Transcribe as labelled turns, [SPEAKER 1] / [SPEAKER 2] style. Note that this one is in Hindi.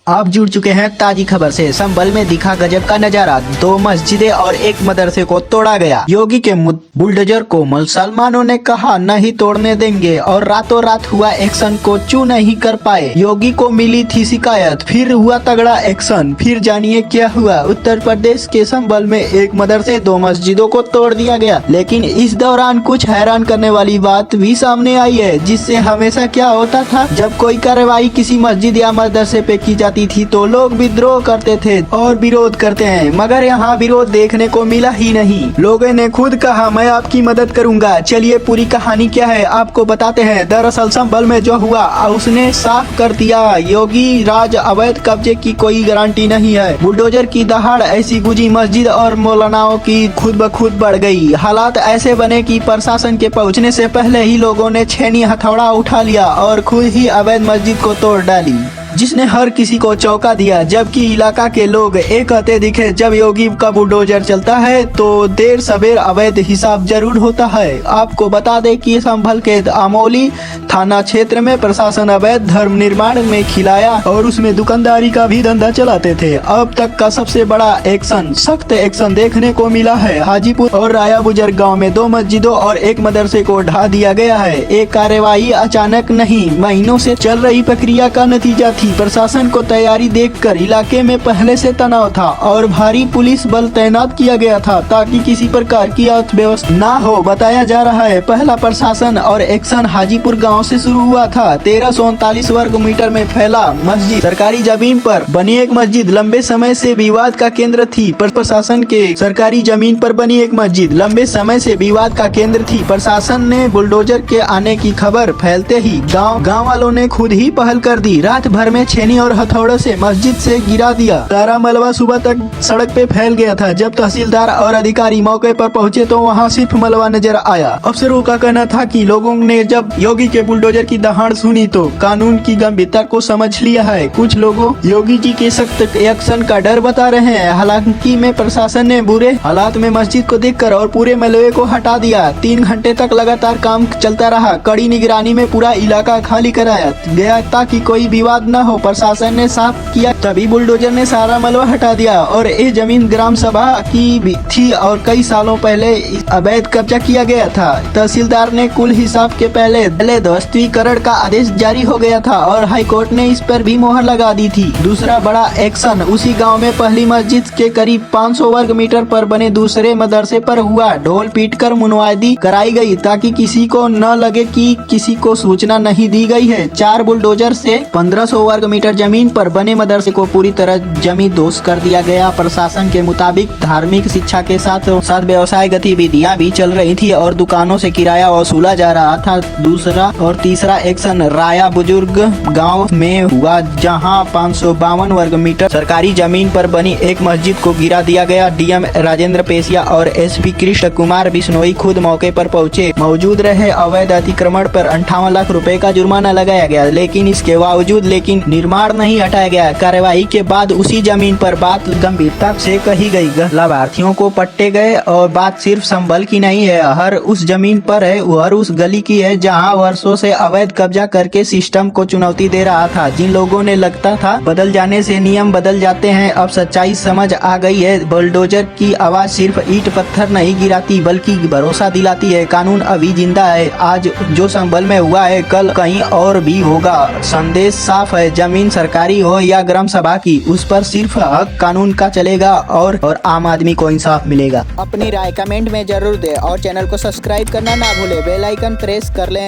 [SPEAKER 1] आप जुड़ चुके हैं ताजी खबर से। संभल में दिखा गजब का नजारा, 2 मस्जिदें और एक मदरसे को तोड़ा गया। योगी के बुलडोजर को मुसलमानों ने कहा नहीं तोड़ने देंगे और रातों रात हुआ एक्शन को चू नहीं कर पाए। योगी को मिली थी शिकायत, फिर हुआ तगड़ा एक्शन। फिर जानिए क्या हुआ। उत्तर प्रदेश के संभल में एक मदरसे 2 मस्जिदों को तोड़ दिया गया, लेकिन इस दौरान कुछ हैरान करने वाली बात भी सामने आई है, जिससे हमेशा क्या होता था, जब कोई कार्रवाई किसी मस्जिद या मदरसे पे की जाती थी तो लोग विद्रोह करते थे और विरोध करते हैं, मगर यहाँ विरोध देखने को मिला ही नहीं। लोगों ने खुद कहा मैं आपकी मदद करूंगा। चलिए पूरी कहानी क्या है आपको बताते हैं। दरअसल संभल में जो हुआ उसने साफ कर दिया, योगी राज अवैध कब्जे की कोई गारंटी नहीं है। बुलडोजर की दहाड़ ऐसी गुजी, मस्जिद और मौलानाओं की खुद ब खुद बढ़ गई। हालात ऐसे बने कि प्रशासन के पहुंचने से पहले ही लोगों ने छेनी हथौड़ा उठा लिया और खुद ही अवैध मस्जिद को तोड़ डाली, जिसने हर किसी को चौंका दिया। जबकि इलाका के लोग एक कहते दिखे, जब योगी का बुलडोजर चलता है तो देर सवेर अवैध हिसाब जरूर होता है। आपको बता दें कि संभल के अमोली थाना क्षेत्र में प्रशासन अवैध धर्म निर्माण में खिलाया और उसमें दुकानदारी का भी धंधा चलाते थे। अब तक का सबसे बड़ा एक्शन, सख्त एक्शन देखने को मिला है। हाजीपुर और राया बुजुर्ग गाँव में 2 मस्जिदों और एक मदरसे को ढा दिया गया है। एक कार्यवाही अचानक नहीं, महीनों से चल रही प्रक्रिया का नतीजा थी। प्रशासन को तैयारी देखकर इलाके में पहले से तनाव था और भारी पुलिस बल तैनात किया गया था ताकि किसी प्रकार की अर्थव्यवस्था ना हो। बताया जा रहा है पहला प्रशासन और एक्शन हाजीपुर गांव से शुरू हुआ था। 1339 वर्ग मीटर में फैला मस्जिद, सरकारी जमीन पर बनी एक मस्जिद लंबे समय से विवाद का केंद्र थी। प्रशासन के सरकारी जमीन पर बनी एक मस्जिद लंबे समय से विवाद का केंद्र थी। प्रशासन ने बुलडोजर के आने की खबर फैलते ही गाँव वालों ने खुद ही पहल कर दी। रात भर में छेनी और हथौड़े से मस्जिद से गिरा दिया। सारा मलबा सुबह तक सड़क पे फैल गया था। जब तहसीलदार और अधिकारी मौके पर पहुंचे तो वहां सिर्फ मलबा नजर आया। अफसरों का कहना था कि लोगों ने जब योगी के बुलडोजर की दहाड़ सुनी तो कानून की गंभीरता को समझ लिया है। कुछ लोगों योगी जी के सख्त एक्शन का डर बता रहे हैं। हालांकि में प्रशासन ने बुरे हालात में मस्जिद को देखकर और पूरे मलबे को हटा दिया। 3 घंटे तक लगातार काम चलता रहा। कड़ी निगरानी में पूरा इलाका खाली कराया गया ताकि कोई विवाद न हो। प्रशासन ने साफ किया, तभी बुलडोजर ने सारा मलबा हटा दिया और ये जमीन ग्राम सभा की भी थी और कई सालों पहले अवैध कब्जा किया गया था। तहसीलदार ने कुल हिसाब के पहले ध्वस्तीकरण का आदेश जारी हो गया था और हाईकोर्ट ने इस पर भी मोहर लगा दी थी। दूसरा बड़ा एक्शन उसी गांव में पहली मस्जिद के करीब 500 वर्ग मीटर पर बने दूसरे मदरसे पर हुआ। ढोल पीटकर मुनवादी कराई गई ताकि किसी को न लगे कि किसी को सूचना नहीं दी गई है। 4 बुलडोजर से 1500 वर्ग मीटर जमीन पर बने मदरसे को पूरी तरह जमींदोज कर दिया गया। प्रशासन के मुताबिक धार्मिक शिक्षा के साथ साथ व्यवसाय गतिविधियां भी चल रही थी और दुकानों से किराया वसूला जा रहा था। दूसरा और तीसरा एक्शन राया बुजुर्ग गांव में हुआ, जहां 552 वर्ग मीटर सरकारी जमीन पर बनी एक मस्जिद को गिरा दिया गया। डीएम राजेंद्र पेशिया और एसपी कृष्ण कुमार बिश्नोई खुद मौके पर पहुंचे, मौजूद रहे। अवैध अतिक्रमण पर 58 लाख रुपए का जुर्माना लगाया गया, लेकिन इसके बावजूद निर्माण नहीं हटाया गया। कार्यवाही के बाद उसी जमीन पर बात गंभीरता से कही गई। लाभार्थियों को पट्टे गए और बात सिर्फ संभल की नहीं है, हर उस जमीन पर है, हर उस गली की है जहां वर्षों से अवैध कब्जा करके सिस्टम को चुनौती दे रहा था। जिन लोगों ने लगता था बदल जाने से नियम बदल जाते हैं, अब सच्चाई समझ आ गई है। बुलडोजर की आवाज सिर्फ ईंट पत्थर नहीं गिराती बल्कि भरोसा दिलाती है। कानून अभी जिंदा है। आज जो संभल में हुआ है कल कहीं और भी होगा। संदेश साफ है, जमीन सरकारी हो या ग्राम सभा की, उस पर सिर्फ हक कानून का चलेगा और आम आदमी को इंसाफ मिलेगा। अपनी राय कमेंट में जरूर दे और चैनल को सब्सक्राइब करना ना भूले। बेल आइकन प्रेस कर लें।